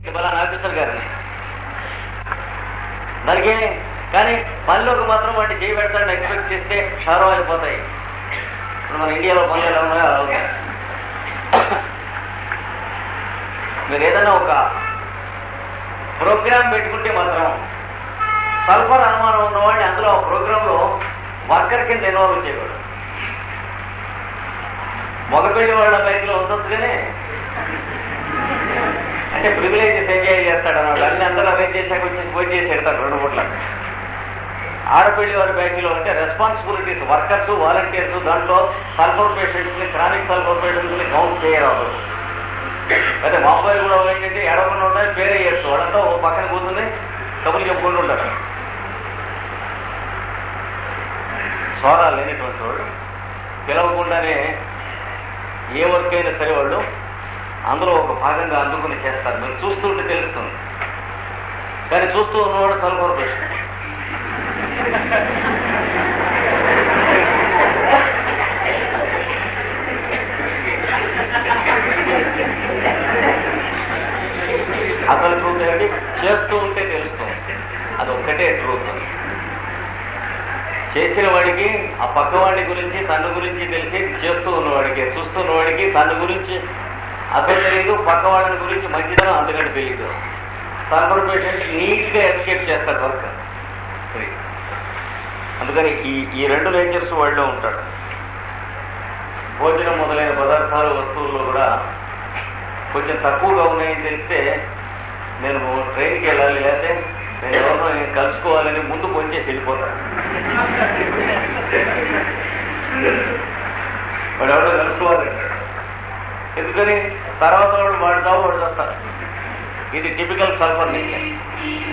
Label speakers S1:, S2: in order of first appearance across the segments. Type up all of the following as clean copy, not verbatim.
S1: బలా officer గారిని దానికి. కానీ పనిలోకి మాత్రం వాటిని చేయి పెడతాడని ఎక్స్పెక్ట్ చేస్తే షారో అయిపోతాయి. ఇప్పుడు మన ఇండియాలో పనులు ఎలా ఉన్నాయో అలా అవుతాయి. మీరు ఏదైనా ఒక ప్రోగ్రామ్ పెట్టుకుంటే మాత్రం సల్ఫర్ అనుమానం ఉన్నవాడిని అందులో ఆ ప్రోగ్రాంలో వర్కర్ కింద ఇన్వాల్వ్ చేయకూడదు. మగపెళ్లి వాళ్ళ బైక్లో ఉండొచ్చుగానే అంటే ప్రివిలేజెస్ ఎంజాయ్ చేస్తాడు అన్నమాట. అన్ని అందరూ అరేంజ్ చేశాక వచ్చి పోయి చేసి పెడతాడు 2 పూట్ల. ఆడపిల్లి వారి బ్యాచ్లో అంటే రెస్పాన్సిబిలిటీస్ వర్కర్స్ వాలంటీర్స్ దాంట్లో సల్ఫర్ పేషెంట్స్ ని క్రానిక్ సల్ఫర్ పేషెంట్స్ ని కౌంట్ చేయరాదు. అయితే మా అబ్బాయి కూడా ఏంటంటే ఎడవకుండా ఉంటాయి పేరే చేస్తూ వాళ్ళంతా ఓ పక్కన కూర్చుని కబుర్లు చెప్పుకుంటూ ఉంటారు. సోదా లేనిటువంటి వాళ్ళు పిలవకుండానే ఏ వర్క్ అయినా సరే వాళ్ళు అందులో ఒక భాగంగా అందుకుని చేస్తారు. మీరు చూస్తుంటే తెలుస్తుంది. కానీ చూస్తూ ఉన్నవాడు సల్ఫర్ పేషెంట్. అసలు ట్రూత్ ఏమిటి? చేస్తూ ఉంటే తెలుస్తుంది. అది ఒక్కటే ట్రూత్. చేసిన వాడికి ఆ పక్కవాడి గురించి తన గురించి తెలిసి చేస్తూ ఉన్నవాడికి, చూస్తున్నవాడికి తన గురించి అసలు తెలియదు, పక్కవాడిని గురించి మంచిదనం అంతకంటే తెలియదు. సల్ఫర్ పేషెంట్ నీట్ గా ఎస్కేప్ చేస్తాడు వర్క్. అందుకని ఈ 2 నేచర్స్ వాళ్ళలో ఉంటాడు. భోజనం మొదలైన పదార్థాలు వస్తువుల్లో కూడా కొంచెం తక్కువగా ఉన్నాయని తెలిస్తే నేను ట్రైన్కి వెళ్ళాలి, లేకపోతే నేను ఎవరినో కలుసుకోవాలని ముందు కొంచెం వెళ్ళిపోతాను. వాడు ఎవరో కలుసుకోవాలంటాడు. ఎందుకని తర్వాత వాడు తావు వాడు వస్తారు. ఇది టిపికల్ సల్ఫర్ నేచర్.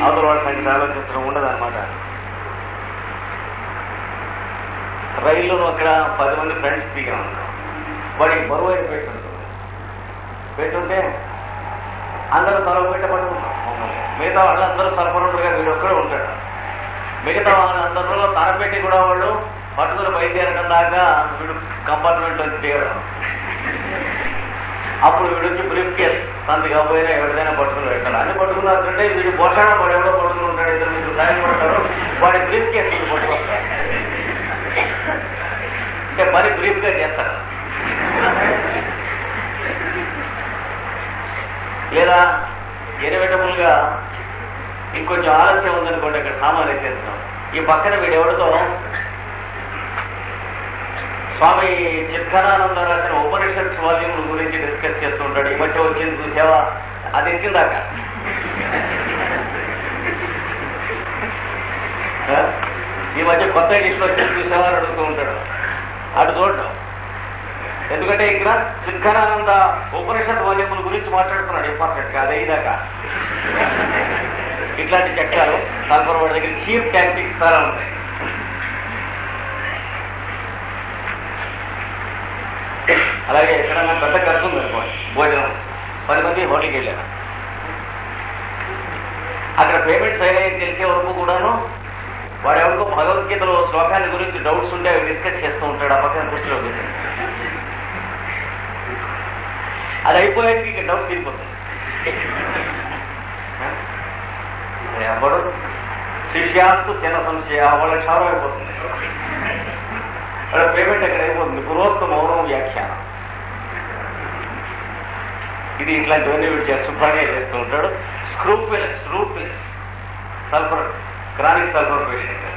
S1: అవతల వాడి సంగతి ఆలోచించడం ఉండదన్నమాట. రైల్లోనూ అక్కడ 10 మంది ఫ్రెండ్స్ దిగాం. వాడికి బరువు అయిన పెట్టుంటే అందరూ తల పెట్ట పట్టుకుంటాం. మిగతా వాళ్ళందరూ సల్ఫరుగా వీడు ఒక్కడే ఉంటాడు. మిగతా వాళ్ళందరిలో తల పెట్టి కూడా వాళ్ళు పట్టుకుని బయలుదేరడం దాకా వీడు కంపార్ట్మెంట్ నుంచి తీయడం. అప్పుడు వీడు వచ్చి బ్రీఫ్ కేస్ సంతి కాకపోయినా ఎవరిదైనా పట్టుకుని పెట్టాలి. అన్ని పట్టుకున్నారంటే వీడు పోషాడ వాడు ఎవరో పట్టుకుని ఉంటాడు. 2 3 సాయం పడతారు. వాడి బ్రీఫ్ కేస్ వీడు పట్టుకొస్తారు. అంటే మరి బ్రీఫ్ గా చేస్తారు. లేదా ఎనివెటబుల్గా ఇంకొంచెం ఆలస్యం ఉందనుకోండి, అక్కడ సామాన్లు ఎత్తేస్తాం. ఈ పక్కన వీడెవడితో స్వామి చిత్కారానంద రాసిన ఉపనిషత్స్ వాల్యూమ్ గురించి డిస్కస్ చేస్తూ ఉంటాడు. ఈ మధ్య వచ్చింది చూసావా, అది ఎత్తిందాక ఈ మధ్య కొత్త ఎడిషన్ వచ్చి చూసావా అని అడుగుతూ ఉంటాడు. అటు చూడటం ఎందుకంటే ఇక్కడ చిత్కారానంద ఉపనిషత్ వాల్యూముల గురించి మాట్లాడుతున్నాడు. ఇంపార్టెంట్ కాదు అయ్యేదాకా. ఇట్లాంటి చట్టాలు సల్ఫర్ వాడి దగ్గర చీప్ టాక్టిక్స్ చాలా ఉంటాయి. అలాగే ఎక్కడన్నా పెద్ద ఖర్చు ఉంది అనుకోండి, భోజనం 10 మంది హోటల్కి వెళ్ళారు. అక్కడ పేమెంట్స్ అయినాయని తెలిసే వరకు కూడాను వాడెవరికో భగవద్గీతలో శ్లోకాన్ని గురించి డౌట్స్ ఉంటే అవి డిస్కస్ చేస్తూ ఉంటాడు. ఆ పక్కన కూర్చులో కూర్చొని అది అయిపోయాక ఇక డౌట్ తీరిపోతుంది. ఎవడు శిష్యాస్తు చిన్న సంశయ వాళ్ళ క్షారం అయిపోతుంది. వాళ్ళ పేమెంట్ ఎక్కడ అయిపోతుంది. పురోస్త మౌనం వ్యాఖ్యానం. ఇది ఇట్లాంటివన్నీ వీడు శుభ్రంగా చేస్తూ ఉంటాడు. స్క్రూపిలెస్ సల్ఫర్ క్రానిక్ సల్ఫర్ పేషెంట్.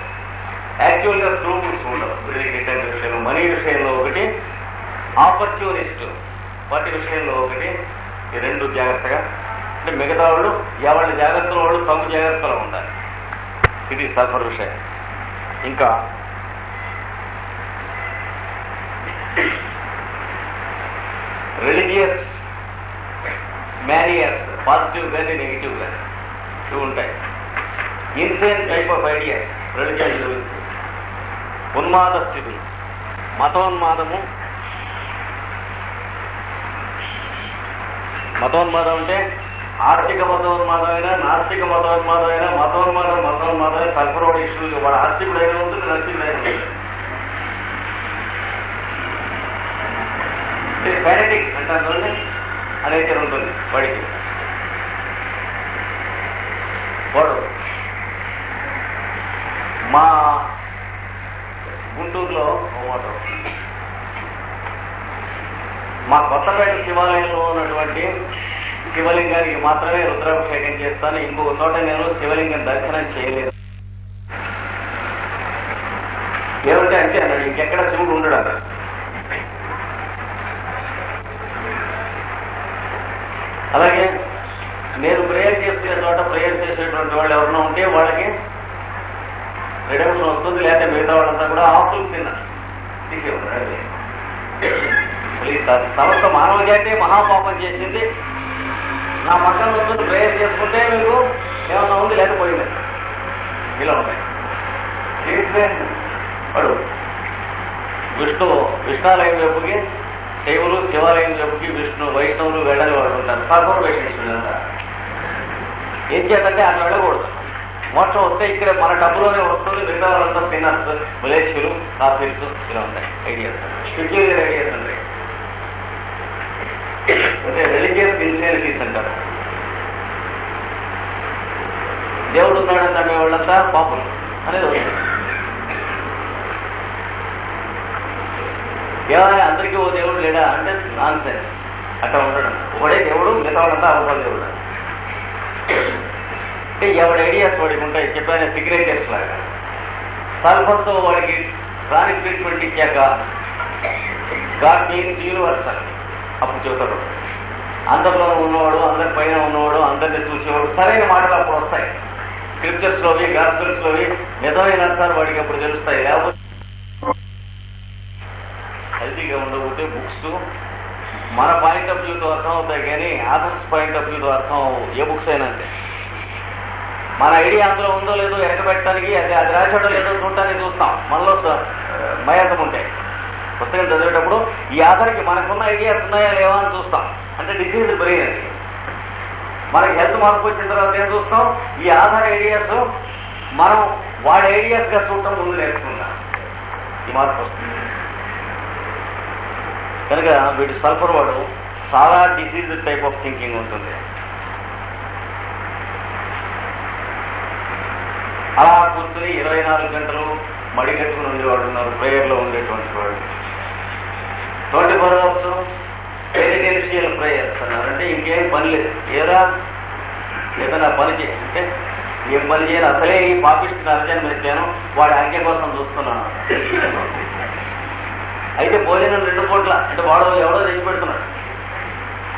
S1: యాక్చువల్గా స్క్రూపిల్స్ ఉండవు ఇట్లాంటి విషయంలో. మనీ విషయంలో ఒకటి, ఆపర్చునిస్ట్ వాటి విషయంలో ఒకటి. ఈ 2 జాగ్రత్తగా, అంటే మిగతా వాళ్ళు ఎవరి జాగ్రత్తలో వాళ్ళు తమ జాగ్రత్తలో ఉండాలి. ఇది సల్ఫర్ విషయం. ఇంకా రిలీజియస్ మ్యారియర్స్, పాజిటివ్ కానీ నెగిటివ్ కానీ ఇవి ఉంటాయి. Insane type of ideas religion గురించి. ఉన్మాద స్థితి, మతోన్మాదము. మతోన్మాదం అంటే ఆర్థిక మతోన్మాదమైనా, నాస్తిక మతోన్మాదమైనా, మతోన్మాదం సల్ఫర్ ఇష్యూ. వాడు ఆస్తికుడైనా ఉంటుంది, నాస్తికుడైనా ఉంటుంది. ఫెనటిక్స్ అంటారు అనేది ఉంటుంది వాడికి. వాడు మా గుంటూరులో మా కొత్తపేట శివాలయంలో ఉన్నటువంటి శివలింగానికి మాత్రమే రుద్రాభిషేకం చేస్తాను. ఇంకొక చోట నేను శివలింగం దర్శనం చేయలేదు. ఏమంటే అంటే అన్నాడు, ఇంకెక్కడ శివుడు ఉండడు అన్నాడు. అలాగే నేను ప్రేయర్ చేసుకునే చోట ప్రేయర్ చేసేటువంటి వాళ్ళు ఎవరైనా ఉంటే వాళ్ళకి రిడక్షన్ వస్తుంది, లేకపోతే మిగతా వాళ్ళంతా కూడా ఆఫ్లు తిన్నారు. సమస్త మానవ జాతి మహాపాపం చేసింది. నా పక్కన వస్తుంది ప్రేయర్ చేసుకుంటే మీకు ఏమన్నా ఉంది లేకపోయింది ఇలా ఉంటాయి. వాడు విష్ణాలయం వైపుకి శైవులు, శివాలయం వైపుకి విష్ణు వైష్ణవులు వెళ్ళని వాళ్ళు ఉంటారు. సాగర్ వైష్ణవులు అంటారు. ఏం చేద్దంటే అక్కడ వెళ్ళకూడదు. మోక్షం వస్తే ఇక్కడ మన డబ్బులోనే వస్తుంది, మిగతా వాళ్ళంతా తినర్స్, విలేజ్లు, కాఫీస్ ఇలా ఉంటాయి. ఐడియాస్ స్పిరిచువల్ ఐడియాస్ ఉంటాయి. అంటే రిలీజియస్ ఇన్సియరిటీస్ అంటారు. దేవుడు ఉన్నాడని నమ్మే వాళ్ళంతా పాపులు అనేది వస్తుంది. ఏమైనా అందరికీ ఓ దేవుడు లేడా అంటే నాన్ సెన్స్. అట్లా ఉండడం ఒకడే దేవుడు, మిగతా వాళ్ళంతా అవసరం దేవుడు. అంటే ఎవరి ఐడియాస్ వాడికి ఉంటాయి. చెప్పిన సిగ్నేచర్స్ లాగా సల్ఫర్తో వాడికి క్రానిక్ ట్రీట్మెంట్ ఇచ్చాక గాడ్ మీన్స్ యూనివర్సల్ అప్పుడు చెబుతాడు. అందరిలో ఉన్నవాడు, అందరి పైన ఉన్నవాడు, అందరిని చూసేవాడు, సరైన మాటలు అప్పుడు వస్తాయి. స్క్రిప్చర్స్ లోవి, గాస్పెల్స్ లోవి నిజమైన అర్థాలు వాడికి అప్పుడు తెలుస్తాయి. లేకపోతే హెల్తీగా ఉండకపోతే బుక్స్ మన పాయింట్ ఆఫ్ వ్యూతో అర్థం అవుతాయి, కానీ ఆథర్స్ పాయింట్ ఆఫ్ వ్యూతో అర్థం అవ్వవు. ఏ బుక్స్ అయినా అంతే. మన ఐడియా అందులో ఉందో లేదో ఎరకబెట్టడానికి, అది రాసాడో లేదో చూడటానికి చూస్తాం. మనలో మయాతం ఉంటాయి. పుస్తకం చదివేటప్పుడు ఈ ఆధార్కి మనకున్న ఐడియాస్ ఉన్నాయా లేవా అని చూస్తాం. అంటే డిసీజ్ బ్రెయిన్ అది. మనకి హెల్త్ మార్పు వచ్చిన తర్వాత ఏం చూస్తాం, ఈ ఆధార్ ఐడియాస్ మనం వాడి ఐడియాస్ గా చూడటం ముందు నేర్చుకుంటాం. ఈ మార్పు వస్తుంది కనుక వీడు సల్ఫర్ వాడు చాలా డిసీజ్ టైప్ ఆఫ్ థింకింగ్ ఉంటుంది. అలా కూర్చుని 24 గంటలు మడి కట్టుకుని ఉండేవాడు ఉన్నారు. ప్రేయర్లో ఉండేటువంటి వాడు 24 hours రెసిడెన్షియల్ ప్రేయర్స్ అన్నారంటే ఇంకేం పని లేదు. ఏదైనా పని చేయంటే ఏం పని చేయను, అసలే ఈ పాపిస్తున్న అర్జన్ పెట్టాను, వాడి ఆజ్ఞ కోసం చూస్తున్నాను. అయితే భోజనం 2 పూట్ల అంటే వాడు ఎవడో తెచ్చి పెడుతున్నాడు,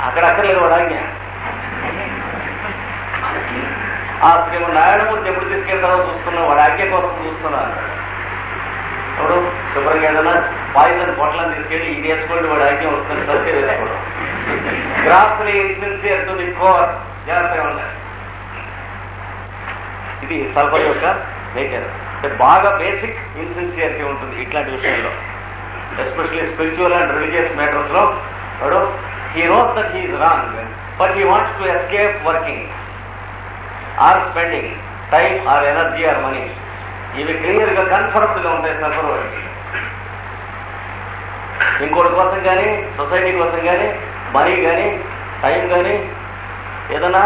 S1: అక్కడక్కర్లేదు వాడు ఆజ్ఞ. ఆ నారాయణమూర్తి ఎప్పుడు తీసుకెళ్తారో చూస్తున్నా, వాడి ఆజ్ఞ కోసం చూస్తున్నాను. ఎవడు శుభ్రంగా ఏదైనా పాయిజన్ పొట్లను తీసుకెళ్ళి ఇది వేసుకోండి, వాడి ఆజ్ఞ వస్తుంది, సత్య వేసుకోవడం. గ్రాఫ్లీ ఇన్సిన్సియర్ టు ది కోర్, జాగ్రత్తగా ఉండాలి. ఇది సల్ఫర్ యొక్క నేచర్. బాగా బేసిక్ ఇన్సిన్సియరిటీ ఉంటుంది ఇట్లాంటి విషయంలో, especially spiritual and religious matters లో. వాడు he knows that he is wrong, but he wants to escape working or spending time or energy or money. ఇవి క్లియర్ గా కన్ఫర్మ్డ్ గా ఉంటాయి సల్ఫర్ వాడికి. ఇంకోటి కోసం కానీ, సొసైటీ కోసం కానీ, మనీ కానీ, టైం కానీ, ఏదైనా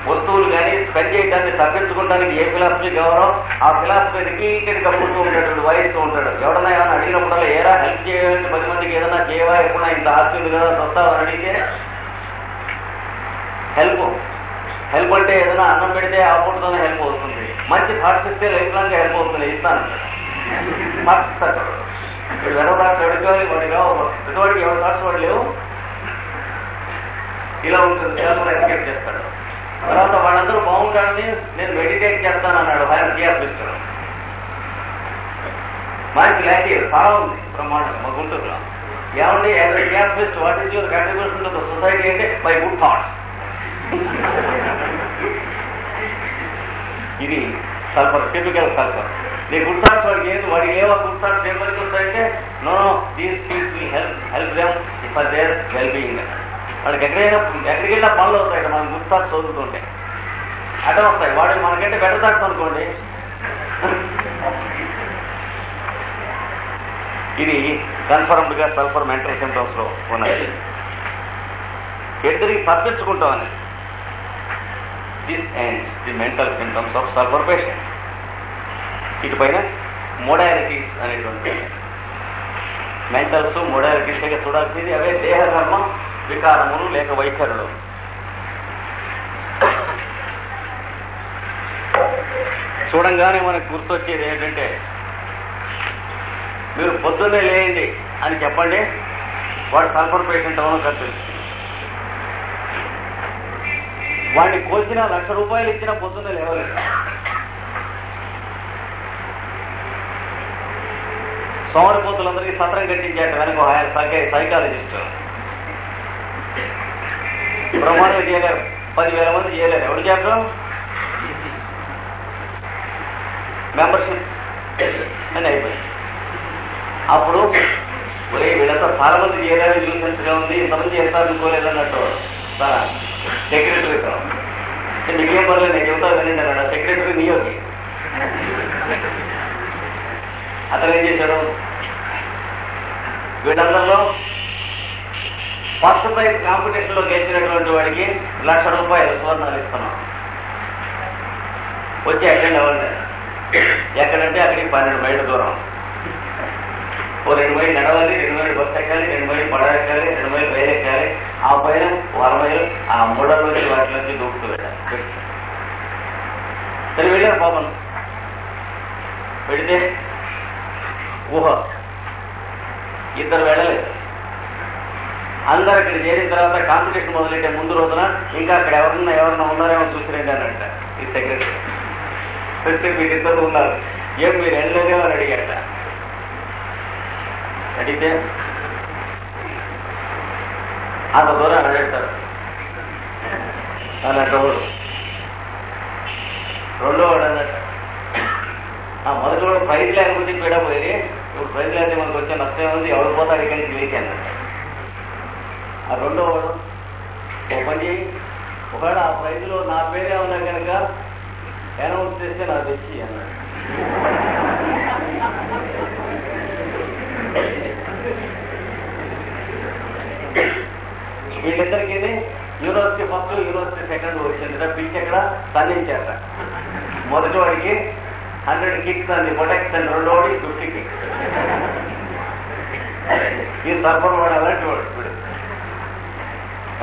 S1: వస్తువులు కానీ స్పెండ్ చేయడాన్ని తప్పించుకోవడానికి ఏ ఫిలాసఫీ కావాలో ఆ ఫిలాసఫీ రిపీటెడ్ గా పుడుతూ ఉంటాడు, వాయిస్తూ ఉంటాడు. ఎవడన్నా ఏమైనా అడిగినప్పుడల్లా ఏరా హెల్ప్ చేయాలంటే 10 మందికి ఏదైనా చేయవా, ఎప్పుడైనా ఇంత ఆస్తి కదా వస్తావని అడిగితే హెల్ప్ అంటే ఏదైనా అన్నం పెడితే ఆ పూటతోనే హెల్ప్ అవుతుంది. మంచి థాట్స్ ఇస్తే లైఫ్ లాంగ్ హెల్ప్ అవుతుంది, ఇస్తాను థాట్స్ ఇస్తాడు. ఇప్పుడు ఎవరో థాట్స్ అడుగుకోవాలి, వాడికి ప్రతివాడికి ఎవరి థాట్స్ వాడు లేవు, ఇలా ఉంటుంది. ఎస్కేప్ చేస్తాడు. తర్వాత వాళ్ళందరూ బాగుంటాడని నేను మెడిటేట్ చేస్తానన్నాడు. ఆయన చేపిస్తాడు. మనకి లాంటి చాలా ఉంది బ్రహ్మాండం మా గుంటూరులో. ఏమండి as what is your contribution to the society అంటే బై గుడ్ థాట్స్. ఇది సల్ఫర్, టిపికల్ సల్ఫర్. నీ గుడ్ థాట్స్ వాడికి ఏది, వాడికి ఏవో గుడ్ థాట్స్ ఏం పనికి వస్తాయంటే no these things will help them for their well being. వాడికి ఎక్కడికి వెళ్ళినా పనులు అవుతాయి మనం గుడ్ థాట్స్ చదువుతుంటే. అడ్డం వస్తాయి. వాడికి మనకంటే బెటర్ థాట్స్ అనుకోండి. ఇది కన్ఫర్మ్డ్ గా సల్ఫర్ మెంటల్ సింప్టమ్స్ లో ఉన్నాయి. ఎదురికి తప్పించుకుంటామని this ends the mental symptoms of sulphur patient. ఇటుపైన మోడాలిటీస్ అనేటువంటి మెంటల్స్ మోడాలిటీస్ లేక చూడాల్సింది అవే దేహధర్మం, వికారములు లేక వైఖరులు. చూడంగానే మనకు గుర్తొచ్చేది ఏంటంటే, మీరు పొద్దున్నే లేయండి అని చెప్పండి, వాడు సల్ఫర్ పేషెంట్ అవును ఖర్చు. వాడిని కోల్చిన ₹1,00,000 ఇచ్చినా పొద్దున్నే లేవలేదు. సోమరిపోతులందరికీ సత్రం కట్టించాట వెనక సైకాలజిస్ట్. బ్రహ్మాండం చేయలేరు, 10,000 మంది చేయలేరు. ఎవరు చేస్తారు? మెంబర్షిప్ అని అయిపోయింది. అప్పుడు వీళ్ళంతా చాలా మంది చేయలేరు, న్యూసెన్స్గా ఉంది, ఇంతమంది చేస్తారు అనుకోలేదన్నట్టు తన సెక్రటరీతో మీకేం పర్లేదు నేను చెబుతా వినండి అన్నాడు. సెక్రటరీ నియోగి. అతను ఏం చేశాడు, వీళ్ళందరిలో ఫస్ట్ ప్రైజ్ కాంపిటీషన్లో గెలిచినటువంటి వాడికి ₹1,00,000 సువర్ణాలు ఇస్తున్నాం. వచ్చి అటెండ్ అవ్వండి. ఎక్కడంటే అక్కడికి 12 మైళ్ళ దూరం. ఓ 2 మైళ్ళు నడవాలి, 2 మైళ్ళు బస్సు ఎక్కాలి, 2 మైళ్ళు పడవ ఎక్కాలి, 2 మైళ్ళు రైలు ఎక్కాలి. ఆ పైన 1 మైలు ఆ మూడల నుంచి వాటి నుంచి దూకుతూ వెళ్ళాలి. సరే వెళ్ళారు పాపం. వెళితే ఊహ, ఇద్దరు వెళ్ళలేదు. అందరు అక్కడ చేరిన తర్వాత కాంపిటీషన్ మొదలెట్టే ముందు రోజున ఇంకా అక్కడ ఎవరన్నా ఉన్నారేమో చూసిరండి అన్నట్ట ఈ సెక్రటరీ. పెడితే మీరిద్దరు ఉన్నారు, ఏం మీరు వెళ్ళలేదేమో అని అడిగాట. అడిగితే అంత దూరం అడుగుతారు అన్నట్టు. రెండో వాడు అన్నట్ట, మొదటి వాడు ప్రైజ్ లేకపోతే పీడపోయి, ఇప్పుడు ప్రైజ్ లేకపోతే మనకు వచ్చే నష్టం ఉంది, ఎవరు పోతారు ఇక్కడి నుంచి లేచి అన్నట్టు. ఆ రెండో వాడు ఒక పని చేయి, ఒకవేళ ఆ ప్రైజ్లో నా పేరే ఉన్నా కనుక అనౌన్స్ చేస్తే నాకు తెచ్చి అన్నాడు. వీళ్ళిద్దరికి యూనివర్సిటీ ఫస్ట్, యూనివర్సిటీ సెకండ్ వచ్చింది. పిలిచి ఎక్కడ సంధించాక మొదటి వాడికి 100 కిక్స్ అంది ప్రొటెక్షన్, రెండో వాడికి 50 కిక్స్. ఈ సర్పర్ వాడు అలాంటి వాడు. ఇప్పుడు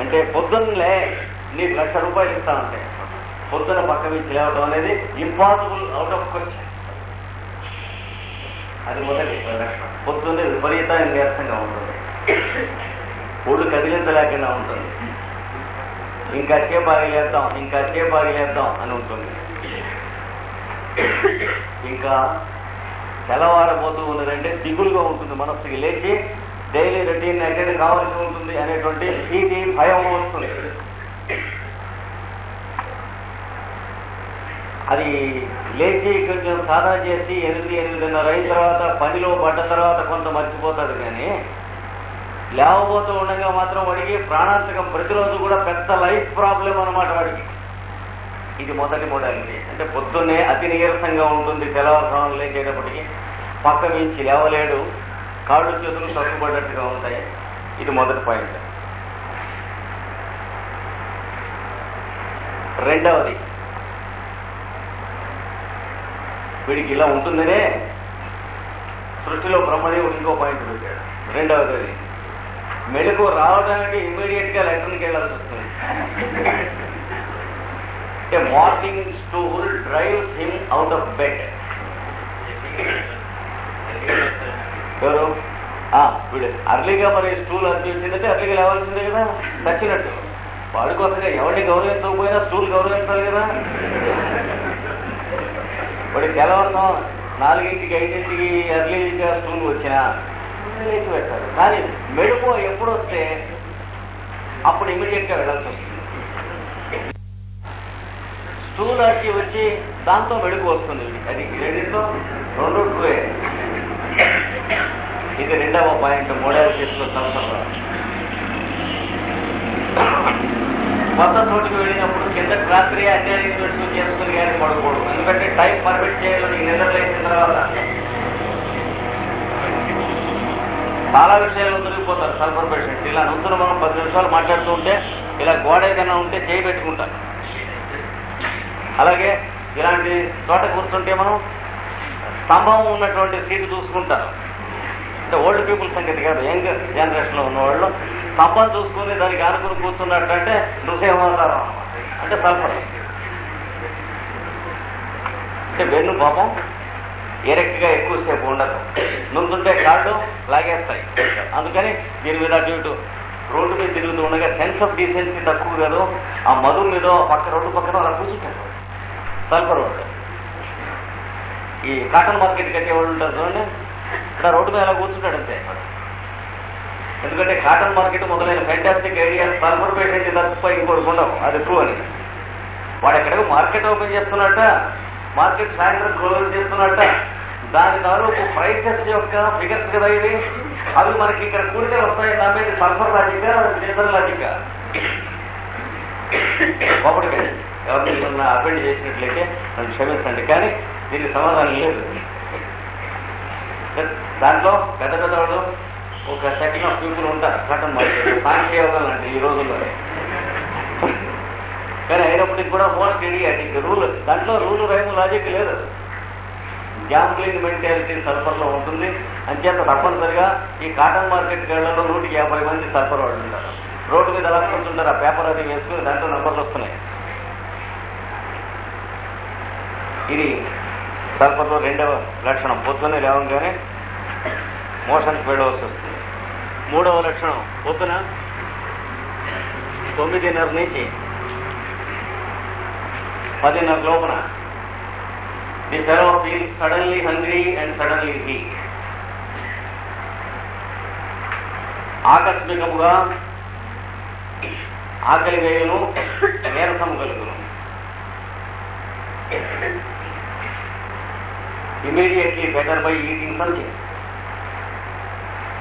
S1: అంటే పొద్దున్నలే నీకు ₹1,00,000 ఇస్తానంటే పొద్దున పక్క నుంచి లేవడం అనేది ఇంపాసిబుల్, అవుట్ ఆఫ్ క్వశ్చన్. అది మొదటి లక్షణం. పొద్దున్నే విపరీతంగా నీరసంగా ఉంటుంది, ఒళ్ళు కదిలించలేకుండా ఉంటుంది, ఇంకా చేపాగిలేద్దాం అని ఉంటుంది. ఇంకా తెల్లవారబోతూ ఉన్నదంటే దిగులుగా ఉంటుంది మనస్సుకి. లేచి డైలీ రొటీన్ అటెండ్ కావాల్సి ఉంటుంది అనేటువంటి భీతి, భయం వస్తుంది. అది లేచి కొంచెం సాధన చేసి 8-8:30 అయిన తర్వాత పనిలో పడ్డ తర్వాత కొంత మర్చిపోతాడు. కానీ లేవబోతూ ఉండగా మాత్రం వాడికి ప్రాణాంతకం, ప్రతిరోజు కూడా పెద్ద లైఫ్ ప్రాబ్లం అన్నమాట వాడికి. ఇది మొదటి మోడాలిటీ. అంటే పొద్దున్నే అతి నీరసంగా ఉంటుంది, తెల్లవారుజామున లేచేటప్పటికి పక్క నుంచి లేవలేడు, కాళ్ళు చేతులు తక్కుపడ్డట్టుగా ఉంటాయి. ఇది మొదటి పాయింట్. రెండవది, వీడికి ఇలా ఉంటుందనే సృష్టిలో బ్రహ్మదేవుడు ఇంకో పాయింట్ పెట్టాడు. రెండవది, మెలకు రావడానికి ఇమ్మీడియట్ గా లెటర్కి వెళ్ళాల్సి వస్తుంది. అంటే morning stool drives him out of bed. ఎవరు? వీడు అర్లీగా మరి స్టూల్ అర్జీ వచ్చిందంటే అర్లీగా లేవాల్సిందే కదా, నచ్చినట్టు. వాడికోసంగా ఎవరిని గౌరవించకపోయినా స్టూల్ గౌరవించాలి కదా. వాడి తెల్లవారుతాం 4ంటికి 5ంటికి అర్లీగా స్టూల్ వచ్చినా లేచి పెట్టారు. కానీ మెడుపు ఎప్పుడు వస్తే అప్పుడు ఇమీడియట్ గా వెళ్ళాల్సి వస్తుంది. స్టూల్ అర్జీ వచ్చి దాంతో మెడుపు వస్తుంది. అది రెండింటిలో 2 2. ఇది రెండవ పాయింట్ మోడాలిటీస్లో సంస్థ. కొత్త చోటుకు వెళ్ళినప్పుడు కింద రాత్రి అన్యాయం చేసుకుని కానీ పడకూడదు. ఎందుకంటే టైం పర్మిట్ చేయాలని నిద్రలేసిన తర్వాత చాలా విషయాలు దొరికిపోతారు సల్ఫర్ పేషెంట్. ఇలా నుంచుని మనం 10 నిమిషాలు మాట్లాడుతూ ఉంటే ఇలా గోడ ఏదైనా ఉంటే చేయి పెట్టుకుంటారు. అలాగే ఇలాంటి చోట కూర్చుంటే మనం స్తంభం ఉన్నటువంటి సీటు చూసుకుంటారు. అంటే ఓల్డ్ పీపుల్ సంగతి కాదు, యంగ్ జనరేషన్ లో ఉన్నవాళ్ళు స్తంభం చూసుకుని దానికి ఆనుకుని కూర్చున్నట్టు అంటే నృసింహావతారం అంటే సల్ఫర్. అంటే వెన్ను పాపం ఎరెక్ట్ గా ఎక్కువసేపు ఉండదు, నుంచుంటే కాళ్ళు లాగేస్తాయి. అందుకని దీని మీద అటు ఇటు రోడ్డు మీద తిరుగుతూ ఉండగా సెన్స్ ఆఫ్ డీసెన్సీ తక్కువ కాదు. ఆ మధు మీద పక్క రోడ్డు పక్కన అలా కూర్చుంటారు సల్ఫర్ రోడ్డు. ఈ కాటన్ మార్కెట్ కట్టేవాళ్ళు ఉంటారు చూడండి, ఇక్కడ రోడ్డు మీద అలా కూర్చుంటాడు అంతే. ఎందుకంటే కాటన్ మార్కెట్ మొదలైన ఫ్యాంటాస్టిక్ ఐడియా సల్ఫర్ పేషెంట్ తప్ప ఇంకోటి ఉండవు, అది ట్రూ అని. వాడు ఎక్కడికి మార్కెట్ ఓపెన్ చేస్తున్నట్ట, మార్కెట్ సాయంత్రం క్లోజ్ చేస్తున్నట్ట, దాని తాలూకు ప్రైసెస్ యొక్క ఫిగర్స్ కదా ఇవి, అవి మనకి ఇక్కడ కూడితే వస్తాయి. దాని సల్ఫర్ లాజిక్ సీజన్ లాజిక్. ఒకటి ఎవరిని అఫెండ్ చేసినట్లయితే నన్ను క్షమించండి, కానీ దీనికి సమాధానం లేదు. దాంట్లో పెద్ద పెద్ద వాళ్ళు ఒక సెకండ్ ఆఫ్ పీపుల్ ఉంటారు కాటన్ మార్కెట్, సాంఖ్యయోగాలు అంటే ఈ రోజుల్లోనే. కానీ అయినప్పటికీ కూడా మోస్ట్ ఇడియాటిక్ రూల్, దాంట్లో రూల్ రైము లాజిక్ లేదు. గ్యాంబ్లింగ్ మెంటాలిటీ సల్ఫర్ లో ఉంటుంది. అంచేత తప్పనిసరిగా ఈ కాటన్ మార్కెట్ గేళ్లలో 150 మంది సల్ఫర్ వాళ్ళు ఉంటారు. రోడ్డు మీద ఎలా కూర్చుంటారు, ఆ పేపర్ అది వేసుకుని దాంట్లో నంబర్లు వస్తున్నాయి. ఇది సల్ఫర్ లో రెండవ లక్షణం, పొద్దున్నే లేవగానే మోషన్కి వెళ్ళవలసి వస్తుంది. మూడవ లక్షణం పొద్దున 9:30 నుంచి 10:30 లోపల the fellow feel suddenly hungry and suddenly weak. ఆకస్మికముగా ఆకలి వేయును, నీరసము కలుగును. Immediately better by eating something.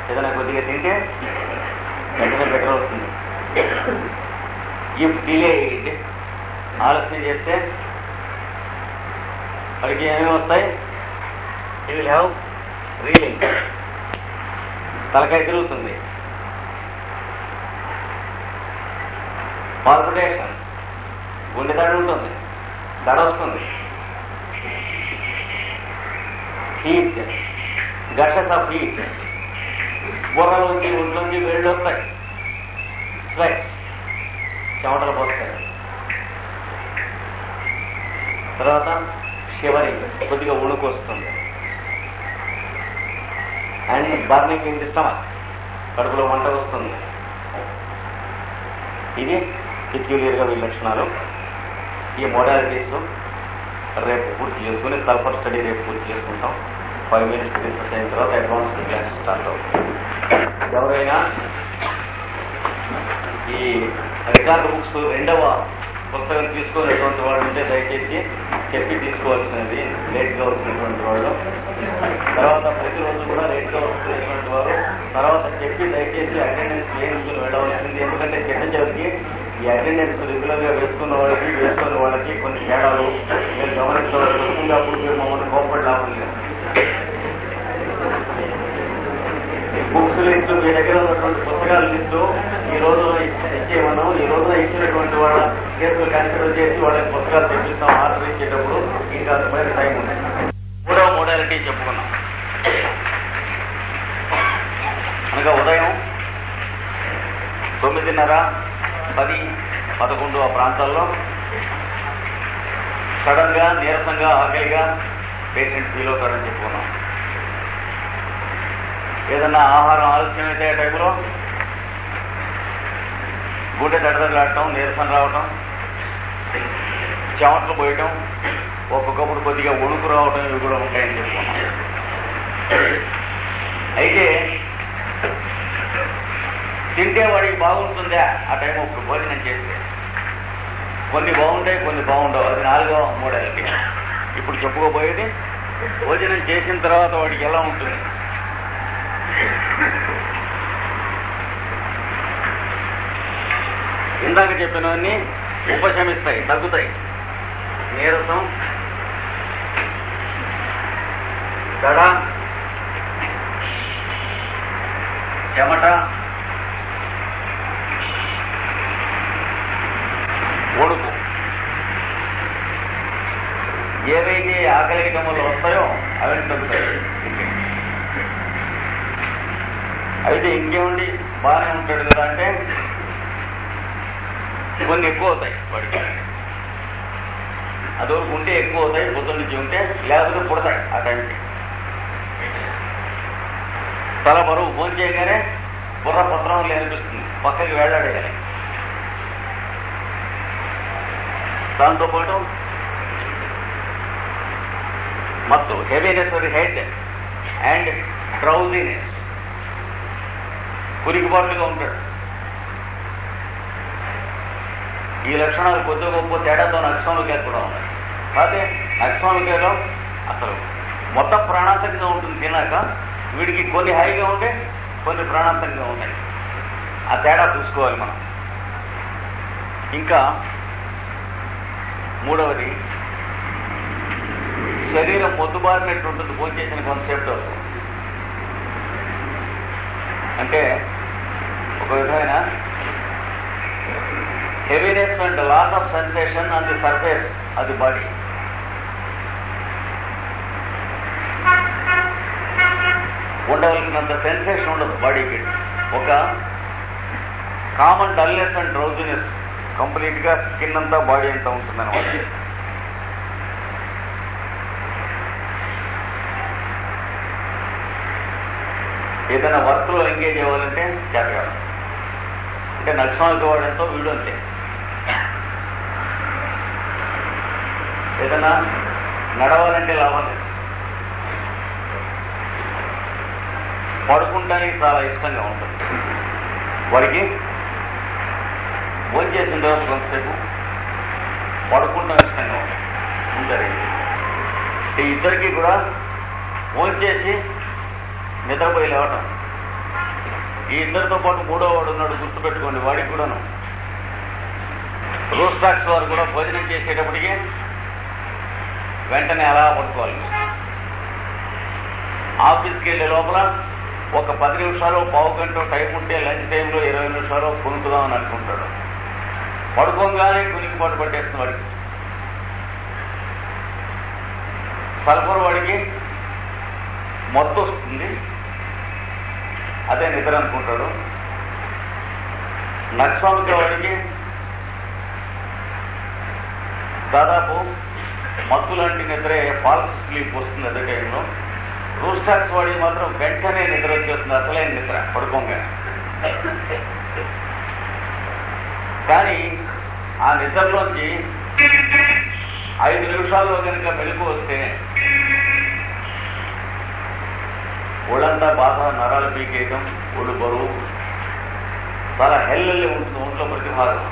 S1: ఏదైనా కొద్దిగా తింటే వెంటనే బెటర్ అవుతుంది. ఇఫ్ డిలేడ్, ఆలస్యం చేస్తే వారికి ఏమేమి వస్తాయి? యూ విల్ హ్యావ్ రీలింగ్, తలకాయ తిరుగుతుంది. పాల్పిటేషన్, గుండె దడ ఉంటుంది, దడ వస్తుంది. హీట్, గషెస్ ఆఫ్ హీట్, బుర్రలోంచి ఒంట్లోంచి వేళ్ళు వస్తాయి. స్వెట్, చెమటలు పోస్తాయి. తర్వాత షివరింగ్, కొద్దిగా ఉణుకు వస్తుంది. And burning in the stomach, కడుపులో మంట వస్తుంది. ఇది పెక్యులియర్గా వీళ్ళ లక్షణాలు. ఈ మోడాలిటీస్ రేపు పూర్తి చేసుకుని సల్ఫర్ స్టడీ రేపు పూర్తి చేసుకుంటాం. 5 minutes డిస్కస్ అయిన తర్వాత అడ్వాన్స్ క్లాస్ స్టార్ట్ అవుతుంది. ఎవరైనా ఈ రికార్డు బుక్స్ రెండవ పుస్తకం తీసుకునేటువంటి వాళ్ళు ఉంటే దయచేసి చెప్పి తీసుకోవాల్సినది, లేట్గా వచ్చినటువంటి వాళ్ళు. తర్వాత ప్రతిరోజు కూడా లేట్గా వస్తున్నటువంటి వారు తర్వాత చెప్పి దయచేసి అటెండెన్స్ లేని వెళ్ళవలసింది. ఎందుకంటే చివరికి ఈ అటెండెన్స్ రెగ్యులర్ గా వేసుకున్న వాళ్ళకి వేసుకున్న వాళ్ళకి కొన్ని తేడాలు మీరు గమనించవలసి. అప్పుడు మమ్మల్ని కోపడి లాభం లేదు. బుక్స్ లిస్టు, మీ దగ్గర ఉన్నటువంటి పుస్తకాల లిస్టు ఈ రోజున ఇచ్చేమన్నాం. ఈ రోజున ఇచ్చినటువంటి వాళ్ళ కేసులు కన్సిడర్ చేసి వాళ్ళకి పుస్తకాలు తెప్పిస్తాం. ఆర్డర్ ఇచ్చేటప్పుడు ఇంకా అంతమైన టైం ఉంది. మూడవ మోడాలిటీ చెప్పుకున్నాం. అనగా ఉదయం 9:30, 10, 11 ఆ ప్రాంతాల్లో సడన్ గా నీరసంగా ఆకలిగా పేషెంట్ ఫీల్ అవుతారని చెప్పుకున్నాం. ఏదన్నా ఆహారం ఆలస్యమైతే ఆ టైంలో గుండె దడదడలాడటం, నీరసం రావటం, చెమటలు పోయటం, ఒక్కొక్కప్పుడు కొద్దిగా వణుకు రావటం, ఇవి కూడా ఉంటాయని చెప్పుకున్నాం. అయితే తింటే వాడికి బాగుంటుందా ఆ టైం ఇప్పుడు భోజనం చేస్తే? కొన్ని బాగుంటాయి, కొన్ని బాగుండవు. అది 4వ మోడాలిటీ. ఇప్పుడు చెప్పుకోబోయేది భోజనం చేసిన తర్వాత వాడికి ఎలా ఉంటుంది. ఇందాక చెప్పినవన్నీ ఉపశమిస్తాయి, తగ్గుతాయి. నీరసం, దడ, చెమట, వణుకు. ఏవైతే ఆకలియటం వల్ల వస్తాయో అవన్నీ తగ్గుతాయి. అయితే ఇంకేముంది బాగానే ఉంటాడు కదా అంటే కొన్ని ఎక్కువ అవుతాయి వాడికి. అదొరకు ఉంటే ఎక్కువ అవుతాయి పొద్దున్న నుంచి ఉంటే, లేకపోతే పుడతాయి ఆ టైంకి. తల బరువు ఫోన్ చేయగానే బుర్ర పత్రం అనిపిస్తుంది, పక్కకి వేలాడేయాలి. దాంతోపాటు మత్తు, heaviness of head and drowsiness, కురికిబాటుగా ఉంటాడు. ఈ లక్షణాలు కొద్ది గొప్ప తేడాతో నక్సోమికా కూడా ఉన్నాయి. కాదే నక్సోమికాలో అసలు మొత్తం ప్రాణాంతకంగా ఉంటుంది తిన్నాక, వీడికి కొన్ని హాయిగా ఉంటే కొన్ని ప్రాణాంతకంగా ఉన్నాయి. ఆ తేడా చూసుకోవాలి మనం. ఇంకా మూడవది, శరీరం మొద్దుబారినట్టు ఉంటుంది భోంచేసిన కొంతసేపు వరకు. అంటే ఒక విధమైన heaviness and loss of sensation on the surface of the body. ఉండవలసినంత సెన్సేషన్ ఉండదు బాడీకి. ఒక common dullness and drowsiness complete గా స్కిన్ అంతా బాడీ అంతా ఉంటుందన్నమాట. ఏదైనా వర్క్ లో ఎంగేజ్ అవ్వాలంటే చేతగాడు. అంటే నక్సోమికా వాడంతో వీడు అంతే. ఏదైనా నడవాలంటే లాభం లేదు. పడుకుంటానికి చాలా ఇష్టంగా ఉంటుంది వాడికి. భోంచేసిన తర్వాత కొంతసేపు పడుకుంటాం ఇష్టంగా ఉంటుంది. ఈ ఇద్దరికి కూడా భోంచేసి నిద్రపోయి లేవటం. ఈ ఇద్దరితో పాటు మూడో వాడు ఉన్నాడు, గుర్తుపెట్టుకోండి. వాడికి కూడాను రూస్టాక్స్ వారు కూడా భోజనం చేసేటప్పటికి వెంటనే అలా పడుకోవాలి. ఆఫీస్కి వెళ్ళే లోపల ఒక 10 నిమిషాలు పావు గంట టైం ఉంటే లంచ్ టైంలో 20 నిమిషాలు కొనుక్కుదామని అనుకుంటాడు. పడుకోగానే కునికిపాటు పట్టేస్తుంది వాడికి. సల్ఫర్ వాడికి మొత్తం వస్తుంది, అదే నిద్ర అనుకుంటాడు. నక్సోమికా వాడికి దాదాపు మత్తు లాంటి నిద్రే, ఫాల్స్ స్లీప్ వస్తుంది అదే టైంలో. రూస్టాక్స్ వాడికి మాత్రం వెంటనే నిద్ర వచ్చేస్తుంది, అసలైన నిద్ర పడుకోగా. కానీ ఆ నిద్రలోంచి 5 నిమిషాల్లో కనుక మెలకు వస్తే ఒళ్ళంతా బాధ, నరాలు పీకేయటం, ఒళ్ళు బరువు, చాలా హెల్లెల్లి ఉంటుంది ఒంట్లో ప్రతి భాగం.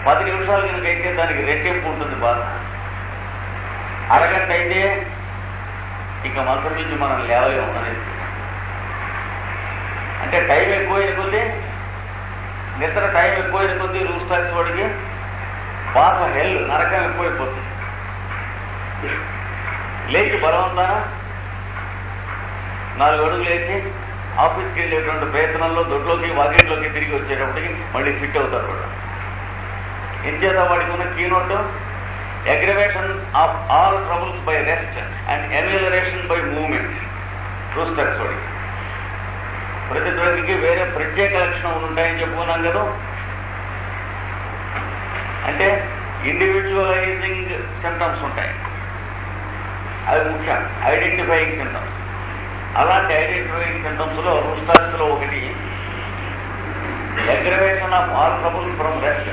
S1: 10 నిమిషాలు కనుక అయితే దానికి రెట్టింపు ఉంటుంది బాధ. అరగంట అయితే ఇక మంచం నుంచి మనం లేవలేము అనేది. అంటే టైం ఎక్కువైన కొద్దీ, నిద్ర టైం ఎక్కువైన కొద్దీ రూస్టాక్స్ వాడికి బాధ, హెల్, నరకం ఎక్కువైపోతుంది. లేచి బలవంతాన 4 అడుగులు లేచి ఆఫీస్కి వెళ్ళేటువంటి ప్రయత్నంలో దొడ్లోకి వాకిట్లోకి తిరిగి వచ్చేటప్పటికి మళ్ళీ ఫిట్ అవుతారు కూడా. ఇంచేత వాడికి ఉన్న keynote, aggravation of all troubles by rest and amelioration by movement. Rhus tox వాడికి ప్రతి ద్రవ్యకి వేరే ప్రత్యేక లక్షణాలు ఉంటాయని చెప్పుకున్నాం కదా. అంటే ఇండివిజువలైజింగ్ సింటమ్స్ ఉంటాయి, అవి ముఖ్యం, ఐడెంటిఫైయింగ్ సింటమ్స్. అలాంటి ఐడెంటిఫైయింగ్ సింటమ్స్ లో రూస్టాక్స్ లో ఒకటి aggravation of all trouble from rest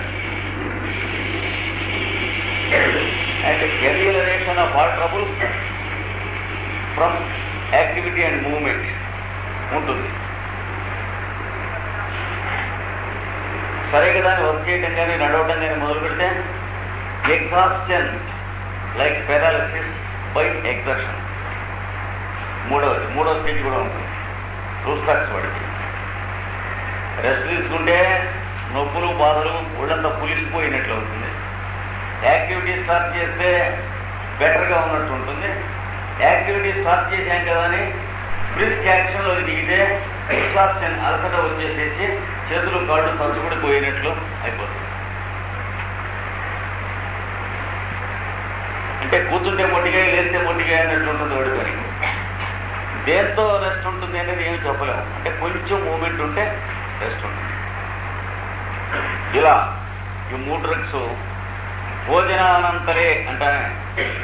S1: and amelioration of all troubles from activity and movement ఉంటుంది. సరిగ్గా దాన్ని వర్క్ చేయటం కానీ నడవటం కానీ మొదలు పెడితే exhaustion like paralysis by exertion మూడో స్టేజ్ కూడా ఉంటుంది రూస్టాక్స్ వాడికి. రెస్ట్ తీసుకుంటే నొప్పులు, బాధలు, ఒళ్ళంతా పులిసిపోయినట్లు అవుతుంది. యాక్టివిటీ స్టార్ట్ చేస్తే బెటర్గా ఉన్నట్టు ఉంటుంది. యాక్టివిటీ స్టార్ట్ చేశాం కదా అని బ్రిస్క్ యాక్షన్లో దిగితే ఎగ్జాస్షన్, అలసట వచ్చేసేసి చేతులు కాళ్ళు తచ్చుకుడి పోయినట్లు అయిపోతుంది. అంటే కూర్చుంటే మొట్టిగా లేస్తే మొట్టిగా అన్నట్టు ఉంటుంది వాడి పని. దేంతో రెస్ట్ ఉంటుంది అనేది ఏమి చెప్పలేము. అంటే కొంచెం మూమెంట్ ఉంటే రెస్ట్ ఉంటుంది. ఇలా ఈ 3 డ్రగ్స్ భోజనానంతరే అంటే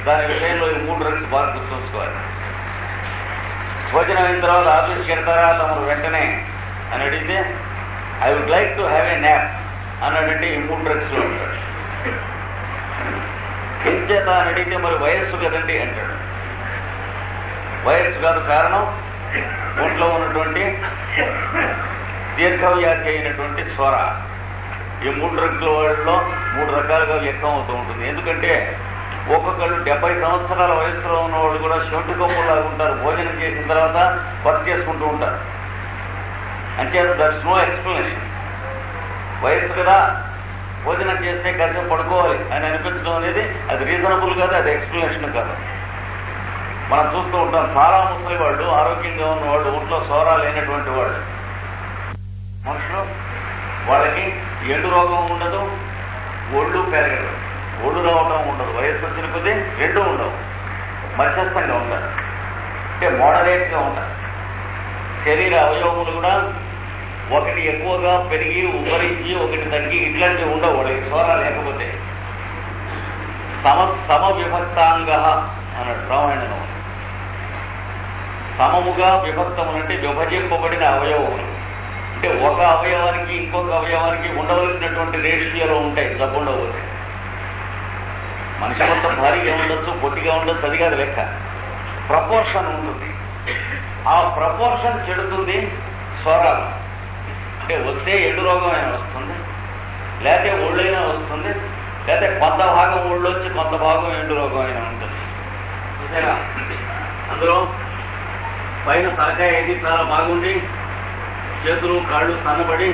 S1: దాని విషయంలో ఈ 3 డ్రగ్స్ బాగా గుర్తుంచుకోవాలి. భోజనం అయిన తర్వాత ఆఫీస్కి వెళ్తారా తమరు వెంటనే అని అడిగితే I would like to have a nap అన్నాడంటే ఈ 3 డ్రగ్స్లో ఉంటాడు. ఎంచేత అని అడిగితే మరి వయస్సు కదండి అంటాడు. వయస్సు కాదు కారణం, ఒంట్లో ఉన్నటువంటి దీర్ఘవ్యాధి అయినటువంటి స్వర. ఈ 3 డ్రగ్ల వాళ్ళలో 3 రకాలుగా వ్యక్తం అవుతూ ఉంటుంది. ఎందుకంటే ఒక్కొక్కళ్ళు 70 సంవత్సరాల వయసులో ఉన్న వాళ్ళు కూడా శొంఠి కొప్పులాగా ఉంటారు. భోజనం చేసిన తర్వాత వర్క్ చేసుకుంటూ ఉంటారు. అంచేత దట్స్ నో ఎక్స్ప్లెనేషన్. వయస్సు కదా, భోజనం చేస్తే కాసేపు పడుకోవాలి అని అనిపించడం అనేది అది రీజనబుల్ కాదు, అది ఎక్స్ప్లెనేషన్ కాదు. మనం చూస్తూ ఉంటాం చాలా ముసలి వాళ్ళు, ఆరోగ్యంగా ఉన్న వాళ్ళు, ఒంట్లో సోరా లేనటువంటి వాళ్ళు మనుషులు, వాళ్ళకి ఎండు రోగం ఉండదు, ఒళ్ళు పెరగదు, ఒళ్ళు రావటం ఉండదు, వయస్సు వచ్చిన కొద్దీ రెండూ ఉండవు, మధ్యస్థంగా ఉంటారు. అంటే మోడరేట్గా ఉంటారు. శరీర అవయవములు కూడా ఒకటి ఎక్కువగా పెరిగి ఉబ్బరించి ఒకటి తగ్గి ఇట్లాంటివి ఉండవు వాళ్ళకి సోరా లేకపోతే. సమవిభక్తాంగ అన్నాడు రామాయణంలో. సమముగా విభక్తములంటే విభజింపబడిన అవయవములు. అంటే ఒక అవయవానికి ఇంకొక అవయవానికి ఉండవలసినటువంటి రేషియోలో ఉంటాయి జబ్బు ఉండకపోతే. మనిషి మొత్తం భారీగా ఉండొచ్చు, పొట్టిగా ఉండొచ్చు, అది కాదు లెక్క. ప్రపోర్షన్ ఉంటుంది. ఆ ప్రపోర్షన్ చెడుతుంది స్వరాలు. అంటే వస్తే ఎండు రోగం అయినా వస్తుంది, లేకపోతే ఒళ్ళైనా వస్తుంది, లేకపోతే కొంత భాగం ఒళ్ళు వచ్చి కొంత భాగం ఎండు రోగం అయినా ఉంటుంది. చూసారా, అందులో పైన తలకాయ ఏది చాలా బాగుండి చేతులు కాళ్ళు సన్నబడి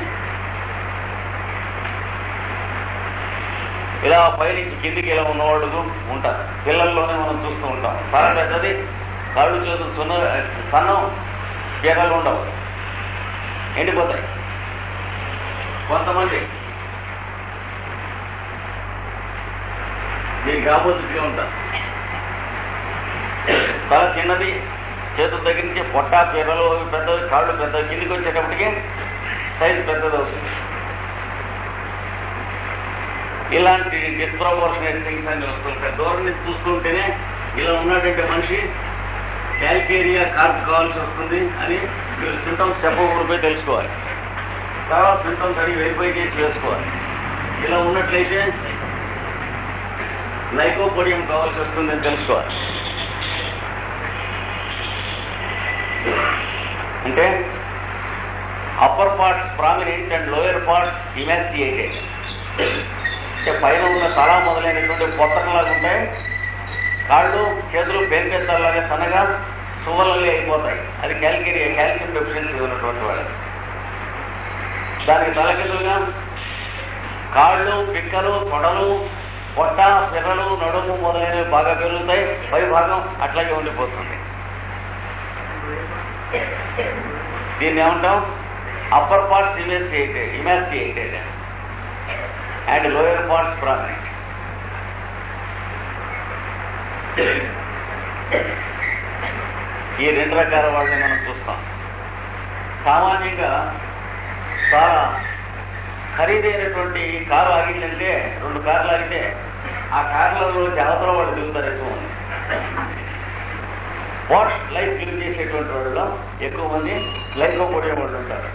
S1: ఇలా పైనుంచి కిందికి ఇలా ఉన్నవాళ్ళు ఉంటారు. పిల్లల్లోనే మనం చూస్తూ ఉంటాం. చాలా పెద్దది, కాళ్ళు చేతులు సన్నం, గీతలు ఉండవు, ఎండిపోతాయి. కొంతమంది దీనికి ఆపోజిట్గా ఉంటారు. తల చిన్నది, చేతుల దగ్గర నుంచి పొట్ట పీరలు పెద్దవి, కాళ్ళు పెద్దవి, కిందికి వచ్చేటప్పటికి సైజు పెద్దది అవుతుంది. ఇలాంటి డిస్ప్రపోర్షనేట్ థింగ్స్ అని వస్తుంటాయి. దూరం నుంచి చూస్తుంటేనే ఇలా ఉన్నటువంటి మనిషి క్యాల్కేరియా కార్డ్ కావాల్సి వస్తుంది అని మీరు సింటమ్స్ చెప్పకపోతే తెలుసుకోవాలి. తర్వాత సింటమ్స్ అడిగి వెరిఫై చేసి వేసుకోవాలి. ఇలా ఉన్నట్లయితే లైకోపోడియం కావాల్సి వస్తుందని తెలుసుకోవాలి. అంటే upper parts prominent and lower parts emaciated. అంటే పైన ఉన్న తల మొదలైనటువంటి పొట్టకలాగా ఉంటాయి. కాళ్ళు చేతులు పేరుపెత్తలాగా సన్నగా సువ్వలల్లి అయిపోతాయి. అది కాల్షియం డెఫిషియన్సీ ఉన్నటువంటి వాళ్ళు. దానికి తలకిందులుగా కాళ్ళు, పిక్కలు, తొడలు, పొట్ట, పిర్రలు, నడుము మొదలైనవి బాగా పెరుగుతాయి. పై భాగం అట్లాగే ఉండిపోతుంది. దీన్ని ఏమంటాం? Upper parts emaciated and lower parts prominent. ఈ 2 రకాల వాళ్ళని మనం చూస్తాం. సామాన్యంగా చాలా ఖరీదైనటువంటి కారు ఆగిందంటే, 2 కార్లు ఆగితే ఆ కార్లలో జాగ్రత్తలో వాళ్ళు దిగుతారు ఎక్కువ మంది. వాష్ లైఫ్ లివ్ చేసేటువంటి వాళ్ళలో ఎక్కువ మంది లైఫ్లో పడే వాళ్ళు ఉంటారు.